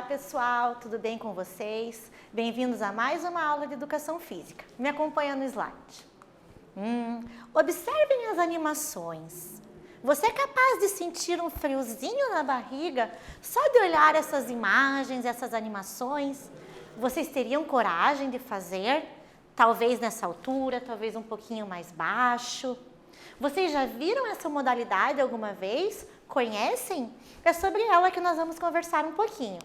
pessoal, tudo bem com vocês? Bem-vindos a mais uma aula de Educação Física. Me acompanha no slide. Observem as animações. Você é capaz de sentir um friozinho na barriga só de olhar essas imagens, essas animações? Vocês teriam coragem de fazer? Talvez nessa altura, talvez um pouquinho mais baixo. Vocês já viram essa modalidade alguma vez? Conhecem? É sobre ela que nós vamos conversar um pouquinho.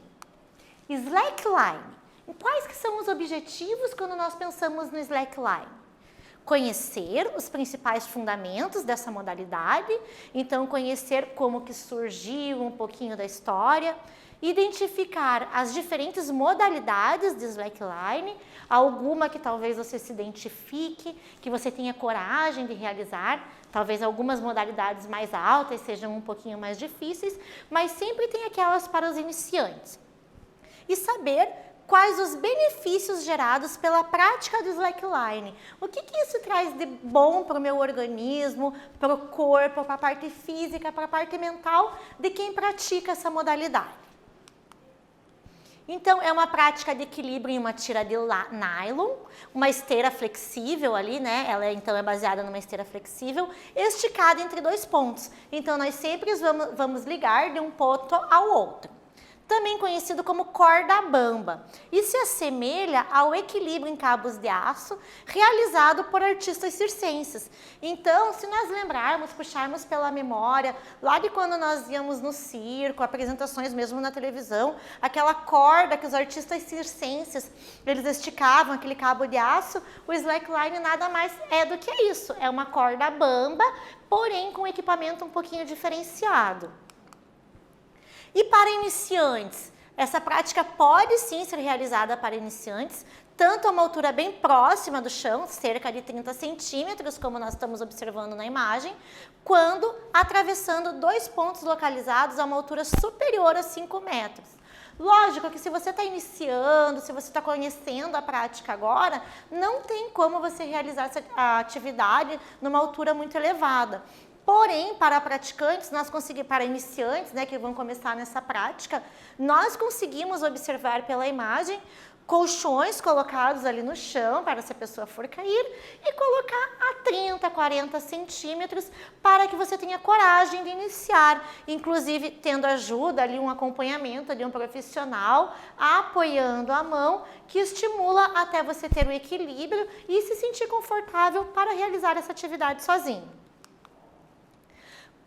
Slackline. Quais que são os objetivos quando nós pensamos no slackline? Conhecer os principais fundamentos dessa modalidade, então conhecer como que surgiu um pouquinho da história, identificar as diferentes modalidades de slackline, alguma que talvez você se identifique, que você tenha coragem de realizar, talvez algumas modalidades mais altas sejam um pouquinho mais difíceis, mas sempre tem aquelas para os iniciantes. E saber quais os benefícios gerados pela prática do slackline. O que isso traz de bom para o meu organismo, para o corpo, para a parte física, para a parte mental de quem pratica essa modalidade. Então, é uma prática de equilíbrio em uma tira de nylon, uma esteira flexível ali, né? Ela então é baseada numa esteira flexível, esticada entre dois pontos. Então, nós sempre vamos ligar de um ponto ao outro. Também conhecido como corda bamba, e se assemelha ao equilíbrio em cabos de aço realizado por artistas circenses. Então, se nós lembrarmos, puxarmos pela memória, lá de quando nós íamos no circo, apresentações mesmo na televisão, aquela corda que os artistas circenses, eles esticavam, aquele cabo de aço, o slackline nada mais é do que isso, é uma corda bamba, porém com equipamento um pouquinho diferenciado. E para iniciantes, essa prática pode sim ser realizada para iniciantes, tanto a uma altura bem próxima do chão, cerca de 30 centímetros, como nós estamos observando na imagem, quando atravessando dois pontos localizados a uma altura superior a 5 metros. Lógico que se você está iniciando, se você está conhecendo a prática agora, não tem como você realizar essa atividade numa altura muito elevada. Porém, para praticantes, para iniciantes, né, que vão começar nessa prática, nós conseguimos observar pela imagem colchões colocados ali no chão, para se a pessoa for cair, e colocar a 30, 40 centímetros para que você tenha coragem de iniciar, inclusive tendo ajuda ali, um acompanhamento de um profissional, apoiando a mão, que estimula até você ter o equilíbrio e se sentir confortável para realizar essa atividade sozinho.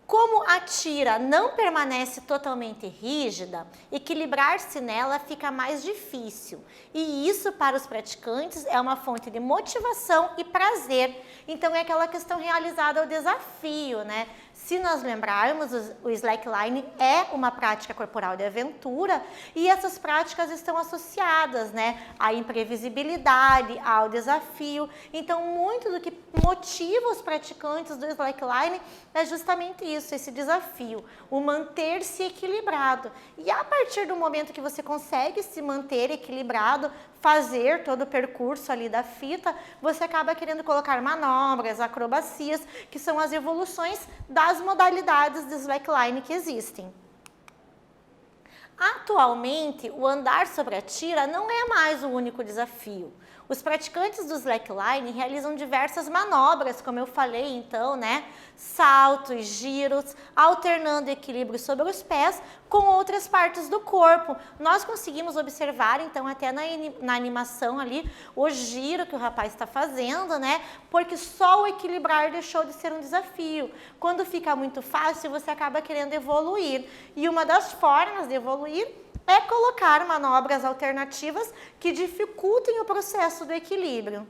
Como a tira não permanece totalmente rígida, equilibrar-se nela fica mais difícil. E isso, para os praticantes, é uma fonte de motivação e prazer. Então, é aquela questão realizada ao desafio, né? Se nós lembrarmos, o slackline é uma prática corporal de aventura e essas práticas estão associadas, né, à imprevisibilidade, ao desafio. Então, muito do que motiva os praticantes do slackline é justamente isso, esse desafio, o manter-se equilibrado. E a partir do momento que você consegue se manter equilibrado, fazer todo o percurso ali da fita, você acaba querendo colocar manobras, acrobacias, que são as evoluções das modalidades de slackline que existem. Atualmente, o andar sobre a tira não é mais o único desafio. Os praticantes do slackline realizam diversas manobras, como eu falei então, né? Saltos, giros, alternando equilíbrio sobre os pés com outras partes do corpo. Nós conseguimos observar então até na animação ali o giro que o rapaz está fazendo, né? Porque só o equilibrar deixou de ser um desafio. Quando fica muito fácil, você acaba querendo evoluir. E uma das formas de evoluir é colocar manobras alternativas que dificultem o processo do equilíbrio.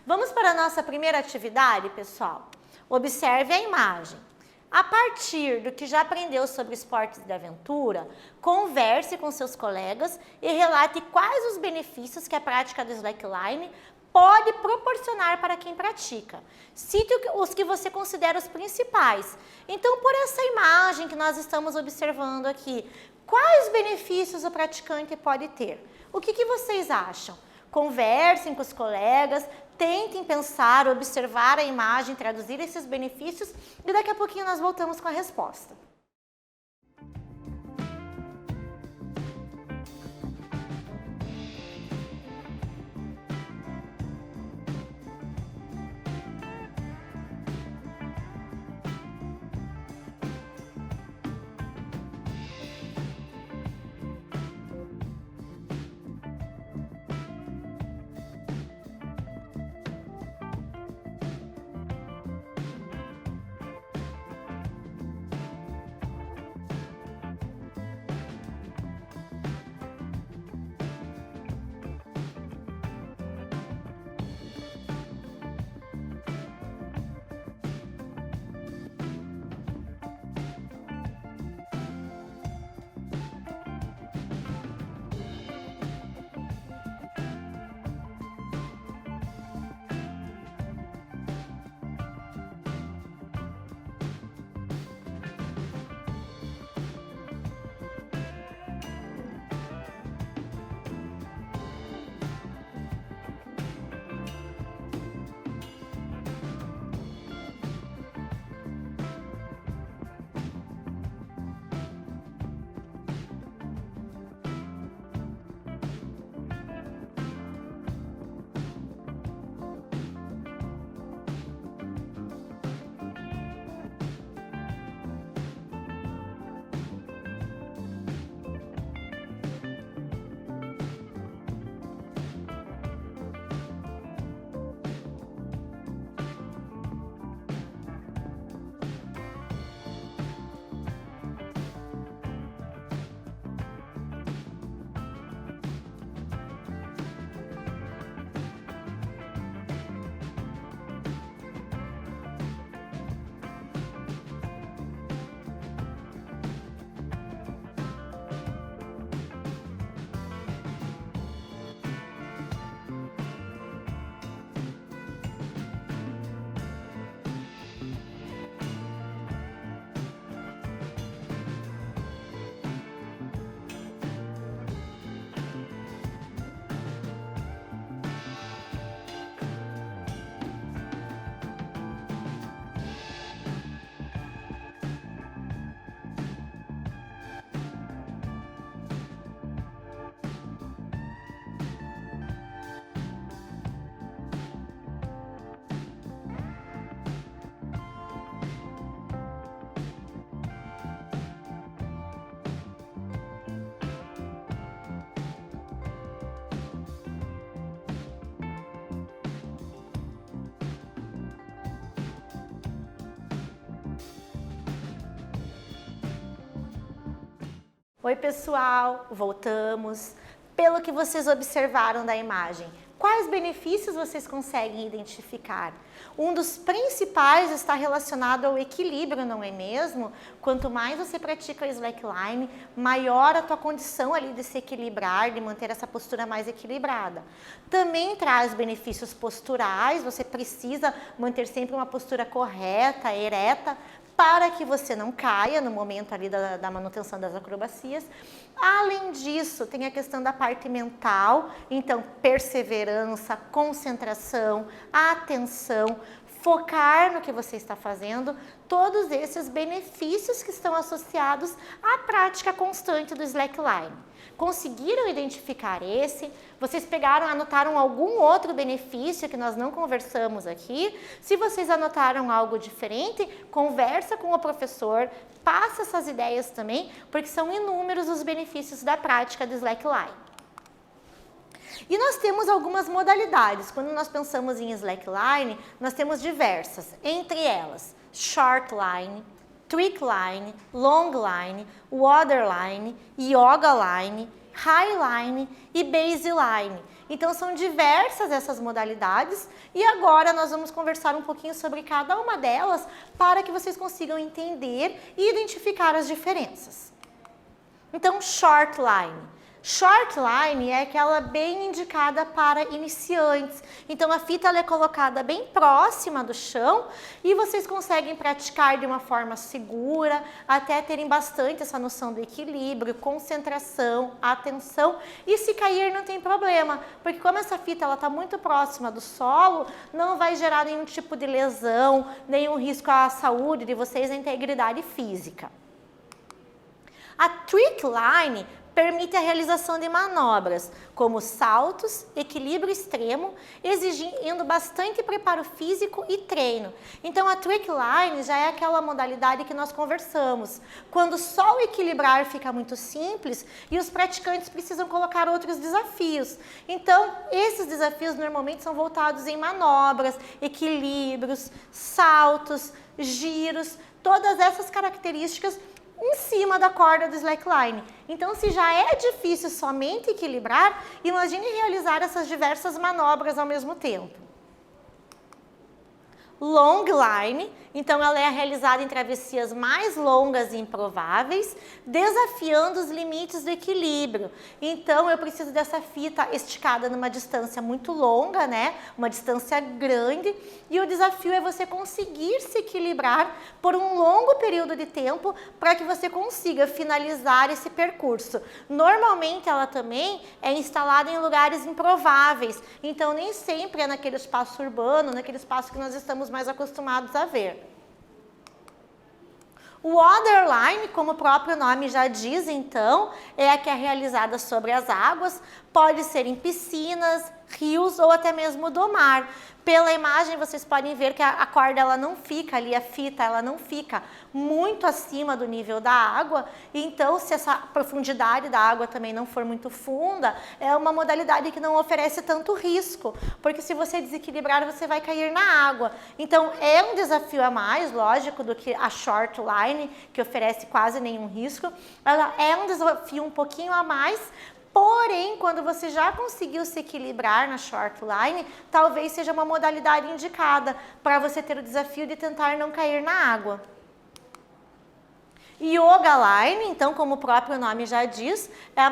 Vamos para a nossa primeira atividade, pessoal? Observe a imagem. A partir do que já aprendeu sobre esportes de aventura, converse com seus colegas e relate quais os benefícios que a prática do slackline pode proporcionar para quem pratica. Cite os que você considera os principais. Então, por essa imagem que nós estamos observando aqui, quais benefícios o praticante pode ter? O que vocês acham? Conversem com os colegas, tentem pensar, observar a imagem, traduzir esses benefícios e daqui a pouquinho nós voltamos com a resposta. Oi pessoal, voltamos. Pelo que vocês observaram da imagem, quais benefícios vocês conseguem identificar? Um dos principais está relacionado ao equilíbrio, não é mesmo? Quanto mais você pratica o slackline, maior a tua condição ali de se equilibrar, de manter essa postura mais equilibrada. Também traz benefícios posturais, você precisa manter sempre uma postura correta, ereta, para que você não caia no momento ali da manutenção das acrobacias. Além disso, tem a questão da parte mental, então perseverança, concentração, atenção, focar no que você está fazendo, todos esses benefícios que estão associados à prática constante do slackline. Conseguiram identificar esse? Vocês pegaram, anotaram algum outro benefício que nós não conversamos aqui? Se vocês anotaram algo diferente, conversa com o professor, passa essas ideias também, porque são inúmeros os benefícios da prática do slackline. E nós temos algumas modalidades. Quando nós pensamos em slackline, nós temos diversas, entre elas short line, trick line, long line, waterline, yoga line, high line e baseline. Então são diversas essas modalidades e agora nós vamos conversar um pouquinho sobre cada uma delas para que vocês consigam entender e identificar as diferenças. Então, short line. Short line é aquela bem indicada para iniciantes. Então, a fita ela é colocada bem próxima do chão e vocês conseguem praticar de uma forma segura, até terem bastante essa noção do equilíbrio, concentração, atenção. E se cair não tem problema, porque como essa fita está muito próxima do solo, não vai gerar nenhum tipo de lesão, nenhum risco à saúde de vocês, à integridade física. A trick line permite a realização de manobras, como saltos, equilíbrio extremo, exigindo bastante preparo físico e treino. Então, a trick line já é aquela modalidade que nós conversamos, quando só o equilibrar fica muito simples e os praticantes precisam colocar outros desafios. Então, esses desafios normalmente são voltados em manobras, equilíbrios, saltos, giros, todas essas características em cima da corda do slackline. Então, se já é difícil somente equilibrar, imagine realizar essas diversas manobras ao mesmo tempo. Long line, então ela é realizada em travessias mais longas e improváveis, desafiando os limites do equilíbrio. Então eu preciso dessa fita esticada numa distância muito longa, né? Uma distância grande, e o desafio é você conseguir se equilibrar por um longo período de tempo para que você consiga finalizar esse percurso. Normalmente ela também é instalada em lugares improváveis, então nem sempre é naquele espaço urbano, naquele espaço que nós estamos mais acostumados a ver. O waterline, como o próprio nome já diz, então, é a que é realizada sobre as águas, pode ser em piscinas, rios ou até mesmo do mar. Pela imagem vocês podem ver que a corda ela não fica ali, a fita ela não fica muito acima do nível da água, então se essa profundidade da água também não for muito funda, é uma modalidade que não oferece tanto risco, porque se você desequilibrar você vai cair na água. Então é um desafio a mais, lógico, do que a short line, que oferece quase nenhum risco. Ela é um desafio um pouquinho a mais. Porém, quando você já conseguiu se equilibrar na short line, talvez seja uma modalidade indicada para você ter o desafio de tentar não cair na água. Yoga line, então, como o próprio nome já diz,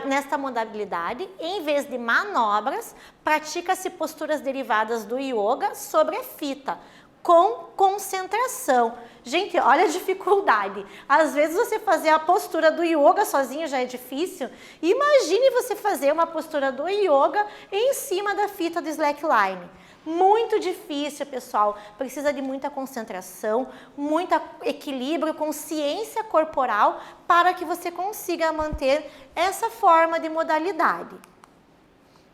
nesta modalidade, em vez de manobras, pratica-se posturas derivadas do yoga sobre a fita, com concentração. Gente, olha a dificuldade. Às vezes você fazer a postura do yoga sozinho já é difícil. Imagine você fazer uma postura do yoga em cima da fita do slackline. Muito difícil, pessoal. Precisa de muita concentração, muito equilíbrio, consciência corporal para que você consiga manter essa forma de modalidade.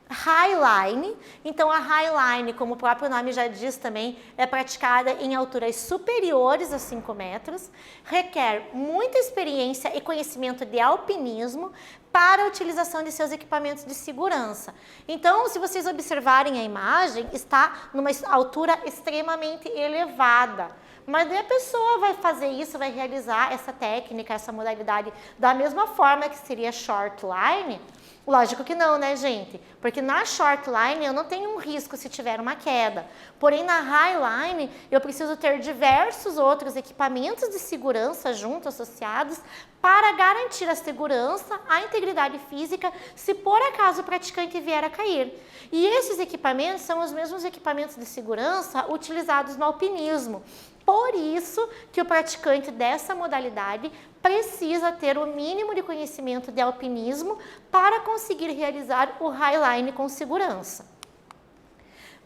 Highline, então a highline, como o próprio nome já diz também, é praticada em alturas superiores a 5 metros, requer muita experiência e conhecimento de alpinismo para a utilização de seus equipamentos de segurança. Então, se vocês observarem a imagem, está numa altura extremamente elevada. Mas daí a pessoa vai fazer isso, vai realizar essa técnica, essa modalidade da mesma forma que seria short line? Lógico que não, né, gente? Porque na short line eu não tenho um risco se tiver uma queda. Porém, na high line, eu preciso ter diversos outros equipamentos de segurança junto, associados, para garantir a segurança, a integridade física, se por acaso o praticante vier a cair. E esses equipamentos são os mesmos equipamentos de segurança utilizados no alpinismo. Por isso que o praticante dessa modalidade precisa ter o mínimo de conhecimento de alpinismo para conseguir realizar o highline com segurança.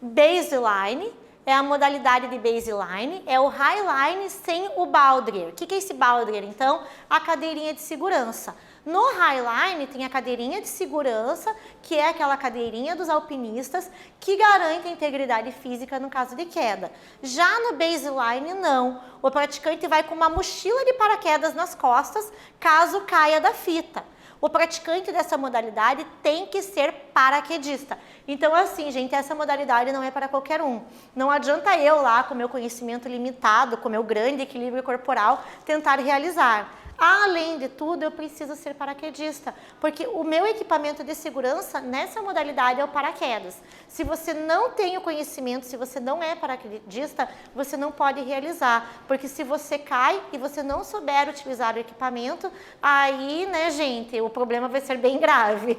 Baseline é a modalidade de baseline, é o highline sem o boulder. O que é esse boulder? Então, a cadeirinha de segurança. No highline tem a cadeirinha de segurança, que é aquela cadeirinha dos alpinistas que garante a integridade física no caso de queda. Já no baseline não, o praticante vai com uma mochila de paraquedas nas costas caso caia da fita. O praticante dessa modalidade tem que ser paraquedista. Então, assim, gente, essa modalidade não é para qualquer um. Não adianta eu lá, com meu conhecimento limitado, com meu grande equilíbrio corporal, tentar realizar. Além de tudo, eu preciso ser paraquedista, porque o meu equipamento de segurança nessa modalidade é o paraquedas. Se você não tem o conhecimento, se você não é paraquedista, você não pode realizar, porque se você cai e você não souber utilizar o equipamento, aí, né, gente, o problema vai ser bem grave.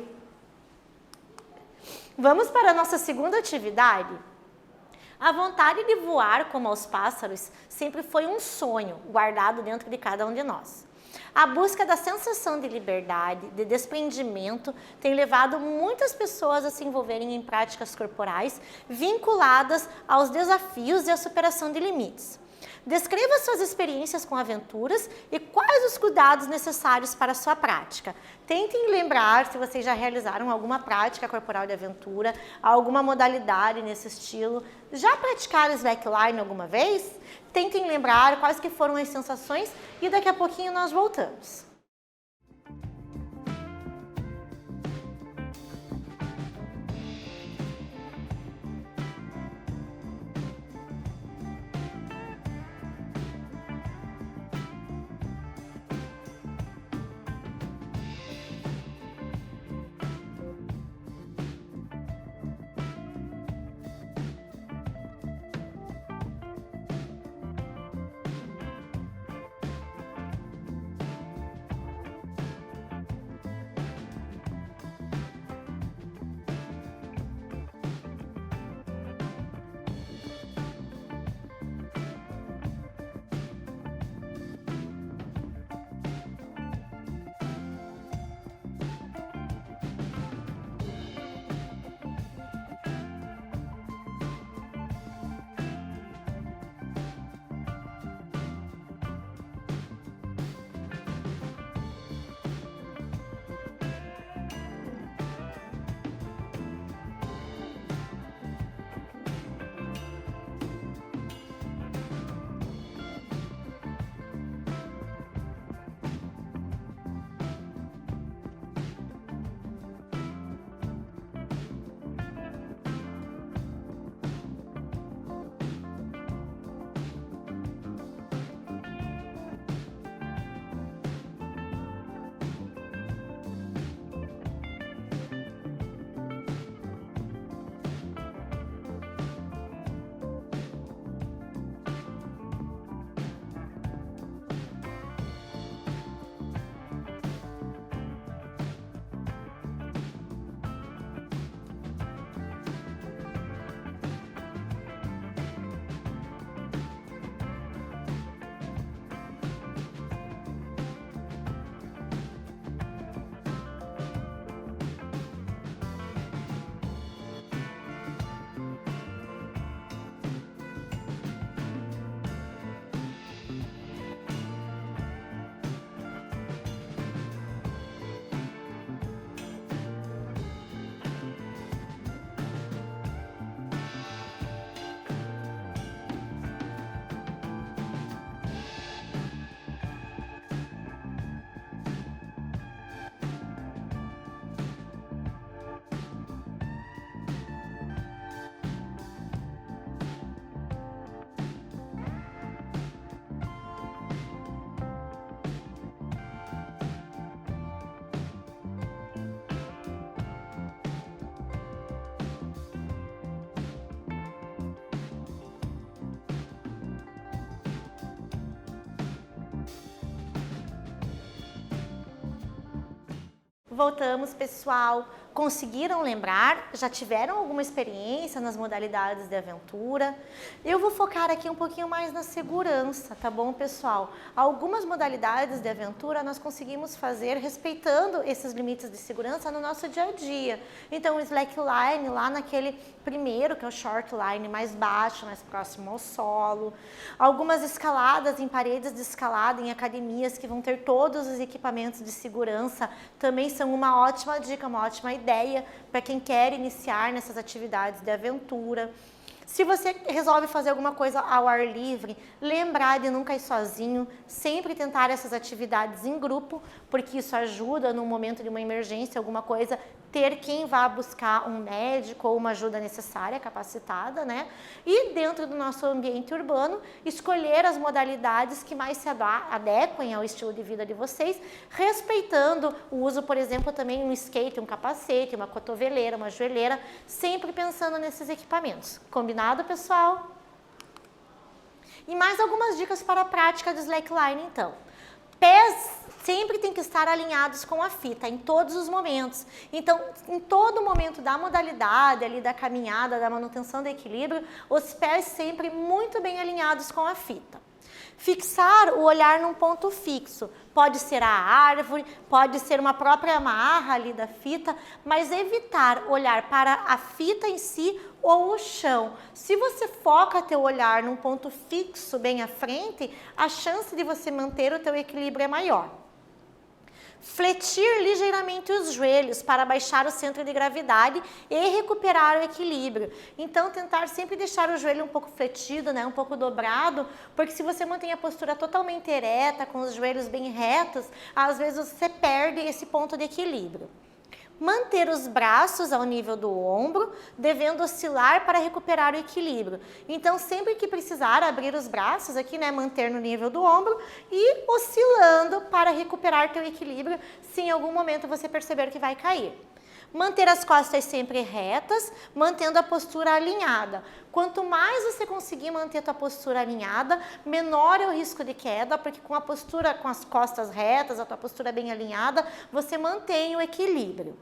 Vamos para a nossa segunda atividade? A vontade de voar como aos pássaros sempre foi um sonho guardado dentro de cada um de nós. A busca da sensação de liberdade, de desprendimento, tem levado muitas pessoas a se envolverem em práticas corporais vinculadas aos desafios e à superação de limites. Descreva suas experiências com aventuras e quais os cuidados necessários para a sua prática. Tentem lembrar se vocês já realizaram alguma prática corporal de aventura, alguma modalidade nesse estilo. Já praticaram slackline alguma vez? Tentem lembrar quais que foram as sensações e daqui a pouquinho nós voltamos. Voltamos, pessoal. Conseguiram lembrar? Já tiveram alguma experiência nas modalidades de aventura? Eu vou focar aqui um pouquinho mais na segurança, tá bom, pessoal? Algumas modalidades de aventura nós conseguimos fazer respeitando esses limites de segurança no nosso dia a dia. Então, o slackline lá naquele primeiro, que é o short line, mais baixo, mais próximo ao solo. Algumas escaladas em paredes de escalada, em academias que vão ter todos os equipamentos de segurança, também são uma ótima dica, uma ótima ideia para quem quer iniciar nessas atividades de aventura. Se você resolve fazer alguma coisa ao ar livre, lembrar de nunca ir sozinho, sempre tentar essas atividades em grupo, porque isso ajuda no momento de uma emergência, alguma coisa, ter quem vá buscar um médico ou uma ajuda necessária, capacitada, né? E dentro do nosso ambiente urbano, escolher as modalidades que mais se adequem ao estilo de vida de vocês, respeitando o uso, por exemplo, também um skate, um capacete, uma cotoveleira, uma joelheira, sempre pensando nesses equipamentos. Combinado, pessoal? E mais algumas dicas para a prática do slackline, então. Pés sempre tem que estar alinhados com a fita, em todos os momentos. Então, em todo momento da modalidade, ali da caminhada, da manutenção do equilíbrio, os pés sempre muito bem alinhados com a fita. Fixar o olhar num ponto fixo. Pode ser a árvore, pode ser uma própria amarra ali da fita, mas evitar olhar para a fita em si ou o chão. Se você foca teu olhar num ponto fixo bem à frente, a chance de você manter o teu equilíbrio é maior. Fletir ligeiramente os joelhos para baixar o centro de gravidade e recuperar o equilíbrio. Então, tentar sempre deixar o joelho um pouco fletido, né, um pouco dobrado, porque se você mantém a postura totalmente ereta, com os joelhos bem retos, às vezes você perde esse ponto de equilíbrio. Manter os braços ao nível do ombro, devendo oscilar para recuperar o equilíbrio. Então, sempre que precisar, abrir os braços aqui, né, manter no nível do ombro e oscilando para recuperar teu equilíbrio, se em algum momento você perceber que vai cair. Manter as costas sempre retas, mantendo a postura alinhada. Quanto mais você conseguir manter a tua postura alinhada, menor é o risco de queda, porque com a postura, com as costas retas, a tua postura bem alinhada, você mantém o equilíbrio.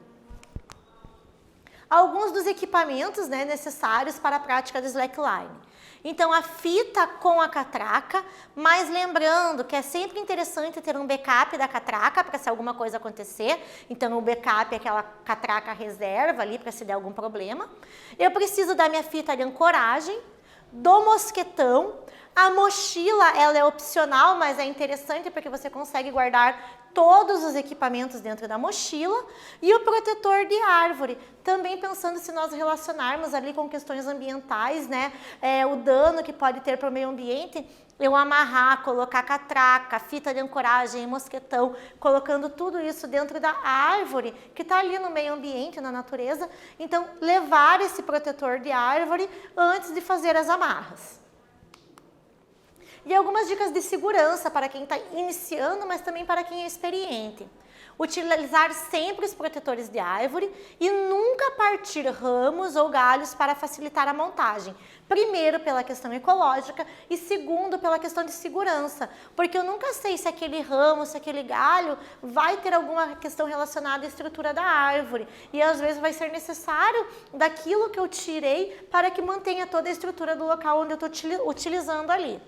Alguns dos equipamentos, né, necessários para a prática do slackline. Então, a fita com a catraca, mas lembrando que é sempre interessante ter um backup da catraca para se alguma coisa acontecer. Então, o backup é aquela catraca reserva ali para se der algum problema. Eu preciso da minha fita de ancoragem, do mosquetão. A mochila, ela é opcional, mas é interessante porque você consegue guardar todos os equipamentos dentro da mochila, e o protetor de árvore, também pensando se nós relacionarmos ali com questões ambientais, né, o dano que pode ter para o meio ambiente, eu amarrar, colocar catraca, fita de ancoragem, mosquetão, colocando tudo isso dentro da árvore que está ali no meio ambiente, na natureza. Então, levar esse protetor de árvore antes de fazer as amarras. E algumas dicas de segurança para quem está iniciando, mas também para quem é experiente. Utilizar sempre os protetores de árvore e nunca partir ramos ou galhos para facilitar a montagem. Primeiro, pela questão ecológica e segundo, pela questão de segurança. Porque eu nunca sei se aquele ramo, se aquele galho vai ter alguma questão relacionada à estrutura da árvore. E às vezes vai ser necessário daquilo que eu tirei para que mantenha toda a estrutura do local onde eu estou utilizando ali.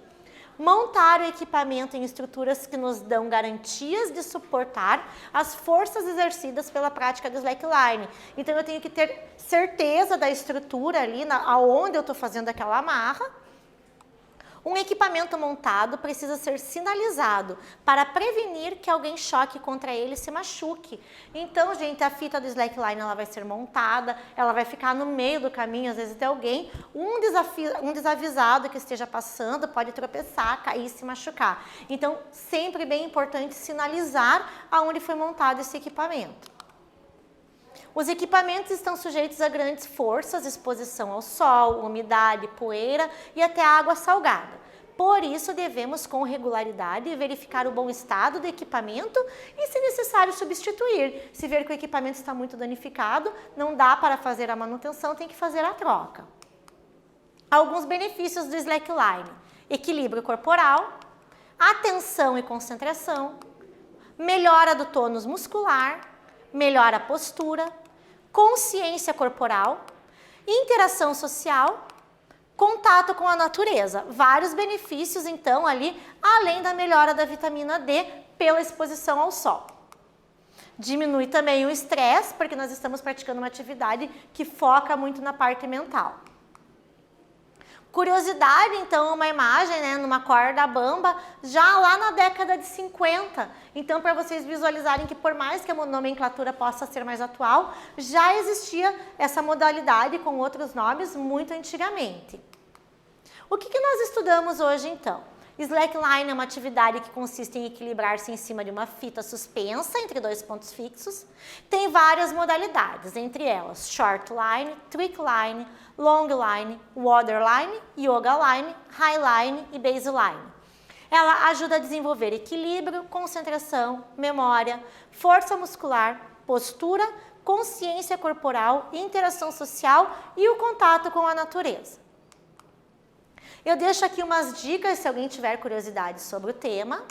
Montar o equipamento em estruturas que nos dão garantias de suportar as forças exercidas pela prática do slackline. Então, eu tenho que ter certeza da estrutura ali, aonde eu estou fazendo aquela amarra. Um equipamento montado precisa ser sinalizado para prevenir que alguém choque contra ele e se machuque. Então, gente, a fita do slackline ela vai ser montada, ela vai ficar no meio do caminho, às vezes tem alguém, um desavisado que esteja passando pode tropeçar, cair e se machucar. Então, sempre bem importante sinalizar aonde foi montado esse equipamento. Os equipamentos estão sujeitos a grandes forças, exposição ao sol, umidade, poeira e até água salgada. Por isso, devemos com regularidade verificar o bom estado do equipamento e, se necessário, substituir. Se ver que o equipamento está muito danificado, não dá para fazer a manutenção, tem que fazer a troca. Alguns benefícios do slackline: equilíbrio corporal, atenção e concentração, melhora do tônus muscular, melhora a postura, consciência corporal, interação social, contato com a natureza. Vários benefícios, então, ali, além da melhora da vitamina D pela exposição ao sol. Diminui também o estresse, porque nós estamos praticando uma atividade que foca muito na parte mental. Curiosidade, então, uma imagem, né, numa corda bamba, já lá na década de 50. Então, para vocês visualizarem que por mais que a nomenclatura possa ser mais atual, já existia essa modalidade com outros nomes muito antigamente. O que nós estudamos hoje, então? Slackline é uma atividade que consiste em equilibrar-se em cima de uma fita suspensa entre dois pontos fixos. Tem várias modalidades, entre elas short line, trick line, long line, waterline, yoga line, high line e baseline. Ela ajuda a desenvolver equilíbrio, concentração, memória, força muscular, postura, consciência corporal, interação social e o contato com a natureza. Eu deixo aqui umas dicas se alguém tiver curiosidade sobre o tema,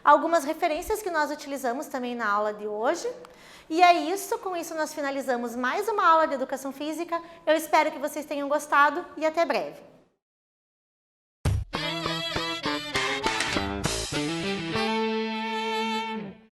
algumas referências que nós utilizamos também na aula de hoje. E é isso, com isso nós finalizamos mais uma aula de Educação Física. Eu espero que vocês tenham gostado e até breve.